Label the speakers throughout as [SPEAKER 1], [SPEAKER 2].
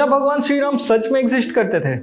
[SPEAKER 1] क्या भगवान श्री राम सच में एग्जिस्ट करते थे?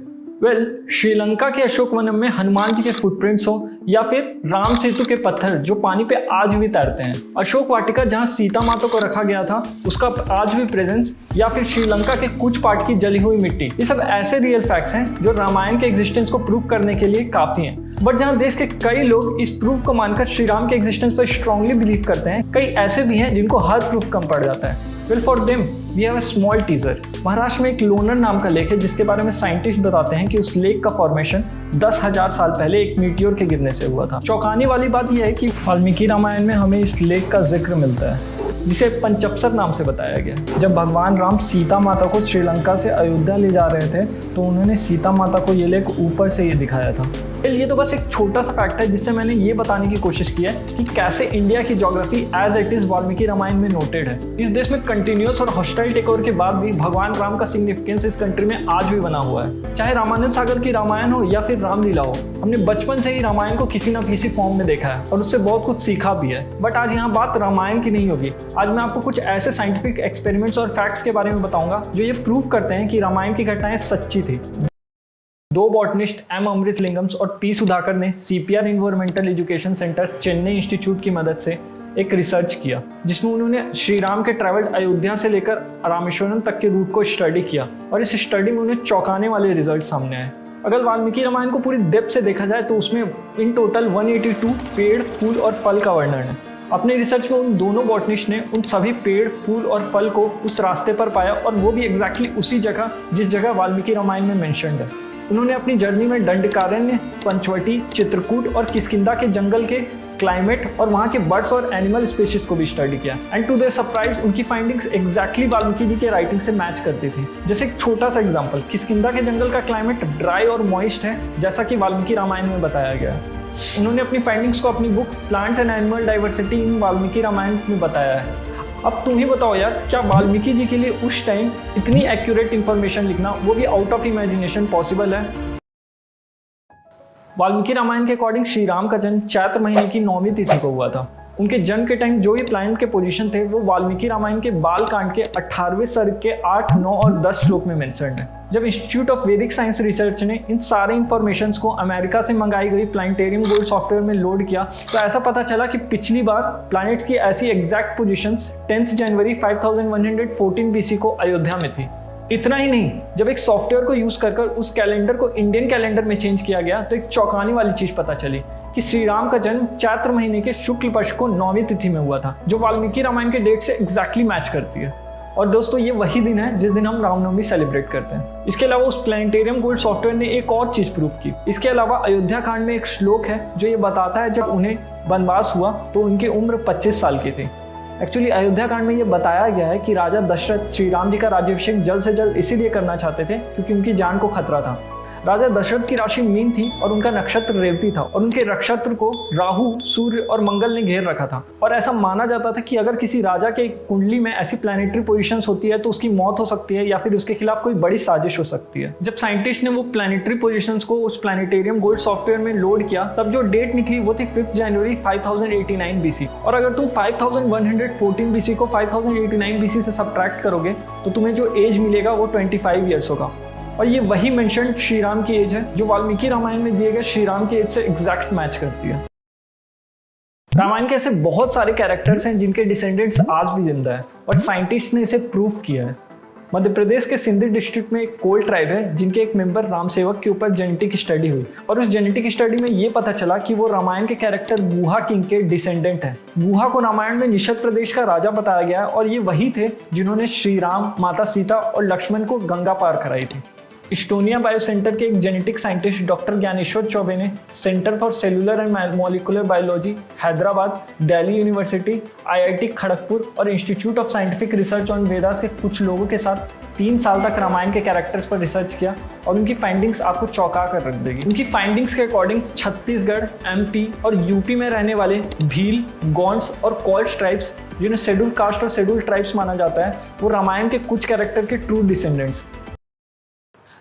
[SPEAKER 1] श्रीलंका के अशोक वनम में हनुमान जी के फुटप्रिंट्स हो या फिर राम सेतु के पत्थर जो पानी पे आज भी तैरते हैं, अशोक वाटिका जहां सीता माता को रखा गया था उसका आज भी प्रेजेंस, या फिर श्रीलंका के कुछ पार्ट की जली हुई मिट्टी, ये सब ऐसे रियल फैक्ट्स हैं जो रामायण के एग्जिस्टेंस को प्रूव करने के लिए काफी हैं। बट जहां देश के कई लोग इस प्रूफ को मानकर श्री राम के एग्जिस्टेंस पर स्ट्रांगली बिलीव करते हैं, कई ऐसे भी हैं जिनको हर प्रूफ कम पड़ जाता है। For them we have a small teaser. Maharashtra में एक लोनर नाम का लेक है जिसके बारे में साइंटिस्ट बताते हैं कि उस लेक का फॉर्मेशन 10,000 साल पहले एक मीटियोर के गिरने से हुआ था। चौंकाने वाली बात यह है कि वाल्मीकि रामायण में हमें इस लेक का जिक्र मिलता है जिसे पंचप्सर नाम से बताया गया। जब भगवान राम सीता माता को श्रीलंका से अयोध्या ले जा रहे थे तो उन्होंने सीता माता को ये लेक ऊपर से ये दिखाया था। ये तो बस एक छोटा सा फैक्ट है जिससे मैंने ये बताने की कोशिश की है कि कैसे इंडिया की geography as it is Valmiki Ramayana में नोटेड है। इस देश में कंटिन्यूअस और हॉस्टाइल टेकओवर के बाद भी भगवान राम का सिग्निफिकेंस इस कंट्री में आज भी बना हुआ है। चाहे रामानंद सागर की रामायण हो या फिर रामलीला हो, हमने बचपन से ही रामायण को किसी न किसी फॉर्म में देखा है और उससे बहुत कुछ सीखा भी है। बट आज यहाँ बात रामायण की नहीं होगी। आज मैं आपको कुछ ऐसे साइंटिफिक एक्सपेरिमेंट्स और फैक्ट्स के बारे में बताऊंगा जो ये प्रूव करते हैं कि रामायण की घटनाएं सच्ची थी। दो बॉटनिस्ट एम अमृतलिंगम्स और पी सुधाकर ने CPR environmental education centre Chennai institute की मदद से एक रिसर्च किया जिसमें उन्होंने श्री राम के ट्रैवल्ड अयोध्या से लेकर रामेश्वरम तक के रूट को स्टडी किया और इस स्टडी में उन्हें चौंकाने वाले रिजल्ट सामने आए। अगर वाल्मीकि रामायण को पूरी डेप्थ से देखा जाए तो उसमें इन टोटल 182 पेड़, फूल और फल का वर्णन है। अपने रिसर्च में उन दोनों बॉटनिस्ट ने उन सभी पेड़, फूल और फल को उस रास्ते पर पाया और वो भी एग्जैक्टली उसी जगह जिस जगह वाल्मीकि रामायण में मेंशन्ड है। उन्होंने अपनी जर्नी में दंडकारण्य, पंचवटी, चित्रकूट और किष्किंधा के जंगल के क्लाइमेट और वहाँ के बर्ड्स और एनिमल स्पीशीज को भी स्टडी किया एंड टू देयर सरप्राइज उनकी फाइंडिंग्स एग्जैक्टली वाल्मीकि जी के राइटिंग से मैच करती थी। जैसे एक छोटा सा एग्जांपल, किष्किंधा के जंगल का क्लाइमेट ड्राई और मॉइस्ट है जैसा कि वाल्मीकि रामायण में बताया गया है। उन्होंने अपनी फाइंडिंग्स को अपनी book plants and animal diversity in Valmiki Ramayana में बताया है। अब तुम ही बताओ यार, क्या वाल्मीकि जी के लिए उस टाइम इतनी एक्यूरेट इन्फॉर्मेशन लिखना, वो भी आउट ऑफ इमेजिनेशन, पॉसिबल है? वाल्मीकि रामायण के अकॉर्डिंग श्री राम का जन्म चैत्र महीने की 9वीं तिथि को हुआ था। उनके जन्म के टाइम जो भी प्लैनेट के पोजीशन थे वो वाल्मीकि रामायण के बाल कांड के 18वें सर्ग के 8, 9 और 10 श्लोक में मेंशन्ड है। जब इंस्टीट्यूट ऑफ वैदिक साइंस रिसर्च ने इन सारे इंफॉर्मेशंस को अमेरिका से मंगाई गई प्लानिटेरियम गोल्ड सॉफ्टवेयर में लोड किया तो ऐसा पता चला कि पिछली बार प्लैनेट्स की ऐसी एग्जैक्ट पोजीशंस 10 जनवरी 5114 BC को अयोध्या में थी। इतना ही नहीं, जब एक सॉफ्टवेयर को यूज कर उस कैलेंडर को इंडियन कैलेंडर में चेंज किया गया तो एक चौंकाने वाली चीज पता चली कि श्री राम का जन्म चैत्र महीने के शुक्ल पक्ष को 9वीं तिथि में हुआ था, जो वाल्मीकि रामायण के डेट से एग्जैक्टली मैच करती है। और दोस्तों, ये वही दिन है जिस दिन हम रामनवमी सेलिब्रेट करते हैं। इसके अलावा उस प्लानिटेरियम गोल्ड सॉफ्टवेयर ने एक और चीज प्रूफ की। इसके अलावा अयोध्या कांड में एक श्लोक है जो ये बताता है जब उन्हें वनवास हुआ तो उनकी उम्र 25 साल की थी। एक्चुअली अयोध्या कांड में ये बताया गया है कि राजा दशरथ श्री राम जी का राज्याभिषेक जल्द से जल्द इसीलिए करना चाहते थे क्योंकि उनकी जान को खतरा था। राजा दशरथ की राशि मीन थी और उनका नक्षत्र रेवती था और उनके नक्षत्र को राहु, सूर्य और मंगल ने घेर रखा था। और ऐसा माना जाता था कि अगर किसी राजा के कुंडली में ऐसी प्लैनेटरी पोजीशंस होती है तो उसकी मौत हो सकती है या फिर उसके खिलाफ कोई बड़ी साजिश हो सकती है। जब साइंटिस्ट ने वो प्लैनेटरी पोजीशंस को उस प्लैनेटेरियम गोल्ड सॉफ्टवेयर में लोड किया तब जो डेट निकली वो थी 5 जनवरी 5089 BC। और अगर तुम 5114 BC को 5089 BC से सब्ट्रैक्ट करोगे तो तुम्हें जो एज मिलेगा वो 25 ईयर्स होगा। और ये वही मेंशन्ड श्री राम की एज है जो वाल्मीकि रामायण में दिए गए श्री राम की एज से एग्जैक्ट मैच करती है। रामायण के ऐसे बहुत सारे कैरेक्टर्स हैं जिनके डिसेंडेंट्स आज भी जिंदा है और साइंटिस्ट ने इसे प्रूफ किया है। मध्य प्रदेश के सिंधी डिस्ट्रिक्ट में एक कोल ट्राइब है जिनके एक मेंबर राम सेवक के ऊपर जेनेटिक स्टडी हुई और उस जेनेटिक स्टडी में ये पता चला कि वो रामायण के कैरेक्टर गुहा किंग के डिसेंडेंट है। गुहा को रामायण में निषद प्रदेश का राजा बताया गया है और ये वही थे जिन्होंने श्री राम, माता सीता और लक्ष्मण को गंगा पार कराई थी। इस्टोनिया बायो सेंटर के एक genetic scientist doctor Gyaneshwar Chaubey ने Centre for Cellular and Molecular Biology, Hyderabad, Delhi University, IIT Kharagpur और Institute of Scientific Research on Vedas के कुछ लोगों के साथ 3 साल तक रामायण के कैरेक्टर्स पर रिसर्च किया और उनकी फाइंडिंग्स आपको चौंका कर रख देगी। उनकी फाइंडिंग्स के अकॉर्डिंग छत्तीसगढ़, MP और UP में रहने वाले भील, गोंड्स और कोल्स ट्राइब्स, जिन्हें शेड्यूल कास्ट और शेड्यूल ट्राइब्स माना जाता है, वो रामायण के कुछ कैरेक्टर के ट्रू डिसेंडेंट्स।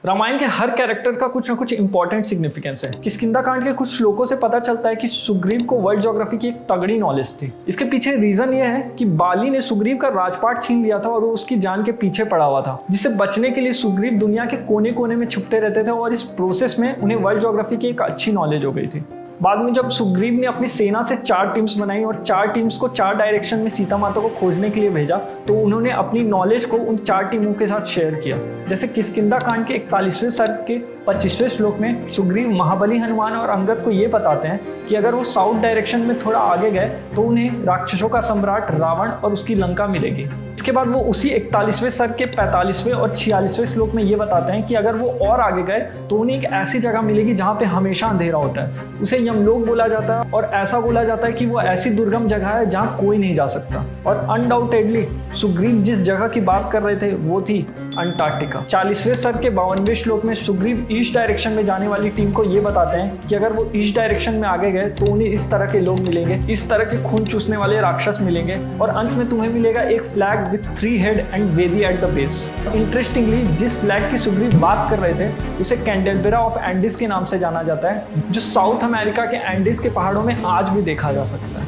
[SPEAKER 1] रामायण के हर कैरेक्टर का कुछ ना कुछ इंपॉर्टेंट सिग्निफिकेंस है। किष्किंधा कांड के कुछ श्लोकों से पता चलता है कि सुग्रीव को वर्ल्ड ज्योग्राफी की एक तगड़ी नॉलेज थी। इसके पीछे रीजन ये है कि बाली ने सुग्रीव का राजपाट छीन लिया था और वो उसकी जान के पीछे पड़ा हुआ था, जिससे बचने के लिए सुग्रीव दुनिया के कोने कोने में छुपते रहते थे और इस प्रोसेस में उन्हें वर्ल्ड ज्योग्राफी की एक अच्छी नॉलेज हो गई थी। बाद में जब सुग्रीव ने अपनी सेना से 4 टीम्स बनाई और 4 टीम्स को 4 डायरेक्शन में सीता माता को खोजने के लिए भेजा, तो उन्होंने अपनी नॉलेज को उन 4 टीमों के साथ शेयर किया। जैसे किष्किंधा कांड के 41वें सर्ग के 25वें श्लोक में सुग्रीव महाबली, हनुमान और अंगद को ये बताते हैं कि अगर वो साउथ डायरेक्शन में थोड़ा आगे गए तो उन्हें राक्षसों का सम्राट रावण और उसकी लंका मिलेगी। इसके बाद वो उसी 41वें सर्ग के 45वें और 46वें श्लोक में ये बताते हैं कि अगर वो और आगे गए तो उन्हें एक ऐसी जगह मिलेगी जहाँ पे हमेशा अंधेरा होता है। उसे यमलोक बोला जाता है और ऐसा बोला जाता है कि वो ऐसी दुर्गम जगह है जहाँ कोई नहीं जा सकता। और अनडाउटेडली सुग्रीव जिस जगह की बात कर रहे थे वो थी अंटार्कटिका। 40वें सर्ग के 52वें श्लोक में सुग्रीव ईस्ट डायरेक्शन में जाने वाली टीम को ये बताते हैं कि अगर वो ईस्ट डायरेक्शन में आगे गए तो उन्हें इस तरह के लोग मिलेंगे, इस तरह के खून चूसने वाले राक्षस मिलेंगे और अंत में तुम्हें मिलेगा एक फ्लैग विथ 3 हेड एंड वेदी एट द बेस। इंटरेस्टिंगली जिस फ्लैग की सुग्रीव बात कर रहे थे उसे कैंडेलबेरा ऑफ एंडीज के नाम से जाना जाता है, जो साउथ अमेरिका के एंडीज के पहाड़ों में आज भी देखा जा सकता है।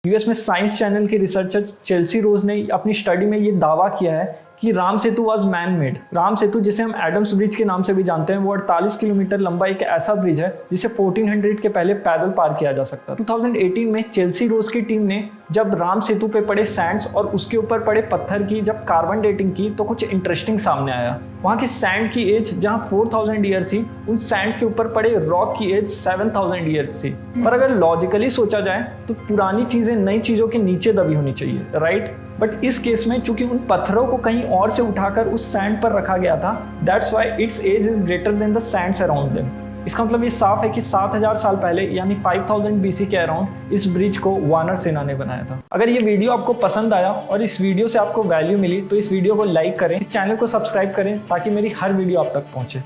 [SPEAKER 1] यूएस में साइंस चैनल के रिसर्चर चेल्सी रोज ने अपनी स्टडी में ये दावा किया है कि Ram Setu was man made. Ram Setu, जिसे हम एडम्स ब्रिज के नाम से भी जानते हैं, वो 48 किलोमीटर लंबा एक ऐसा ब्रिज है जिसे 1400 के पहले पैदल पार किया जा सकता। 2018 में चेल्सी रोज की टीम ने जब राम सेतु पे पड़े सैंड्स और उसके ऊपर पड़े पत्थर की जब कार्बन डेटिंग की तो कुछ इंटरेस्टिंग सामने आया। वहाँ की सैंड की एज जहाँ 4000 ईयर थी, उन सैंड्स के ऊपर पड़े रॉक की एज 7000 ईयर थी। पर अगर लॉजिकली सोचा जाए तो पुरानी चीजें नई चीजों के नीचे दबी होनी चाहिए, राइट? बट इस केस में चूंकि उन पत्थरों को कहीं और से उठाकर उस सैंड पर रखा गया था, that's why its age is greater than the sands around them. इसका मतलब ये साफ है कि 7000 साल पहले यानी 5000 BC के अराउंड इस ब्रिज को वानर सेना ने बनाया था। अगर ये वीडियो आपको पसंद आया और इस वीडियो से आपको वैल्यू मिली तो इस वीडियो को लाइक करें, इस चैनल को सब्सक्राइब करें ताकि मेरी हर वीडियो आप तक पहुंचे।